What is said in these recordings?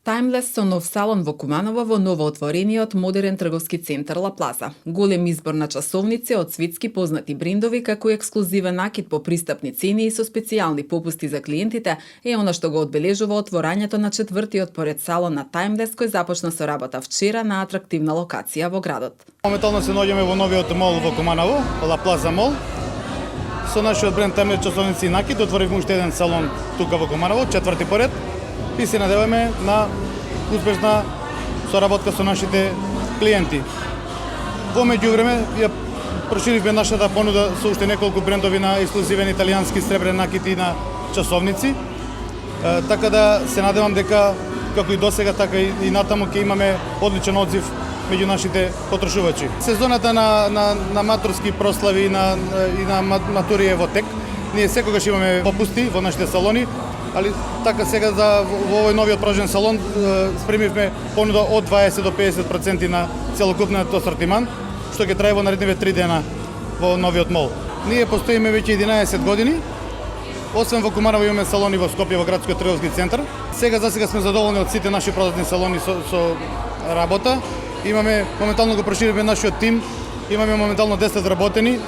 Timeless со нов салон во Куманово во новоотворениот модерен трговски центар Ла Плаза. Голем избор на часовници од светски познати брендови, како и ексклузивен накид по пристапни цени и со специјални попусти за клиентите е она што го одбележува отворањето на четвртиот поред салон на Timeless, кој започна со работа вчера на атрактивна локација во градот. Моментално се наоѓаме во новиот мол во Куманово, Ла Плаза мол. Со нашиот бренд Timeless часовници и накид отворивме уште еден салон тука во Куманово, четврти поред. И се надеваме на успешна соработка со нашите клиенти. Во меѓувреме ја проширивме нашата понуда со уште неколку брендови на ексклузивен италијански сребрен накид и на часовници. Така да се надевам дека како и досега, така и натаму ќе имаме одличен одзив меѓу нашите потрошувачи. Сезоната на матурски прослави и на матури е во тек. Ние секогаш имаме попусти во нашите салони, али така сега во овој новиот пражен салон спремивме понуда од 20 до 50% на целокупниот асортиман, што ќе трае во наредниве 3 дена во новиот мол. Ние постоиме веќе 11 години. Освен во Куманово имаме салони во Скопје, во градскиот трговски центар. Сега сме задоволни од сите наши продатни салони со работа. Имаме моментално го проширивме нашиот тим. Имаме моментално 10 работени.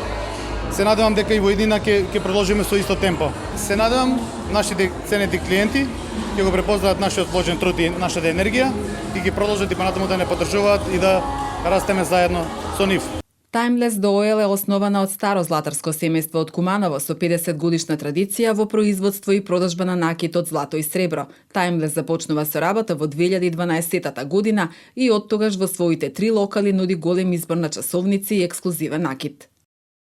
Се надевам дека и во иднина ќе продолжиме со исто темпо. Се надевам нашите ценети клиенти ќе го препознаат нашиот вложен труд и нашата енергија и ќе продолжат и понатаму да не подржуваат и да растеме заедно со нив. Timeless до Ойл е основана од старо златарско семејство од Куманово со 50 годишна традиција во производство и продажба на накид од злато и сребро. Timeless започнува со работа во 2012 година и оттогаш во своите 3 локали нуди голем избор на часовници и ексклузивен накид.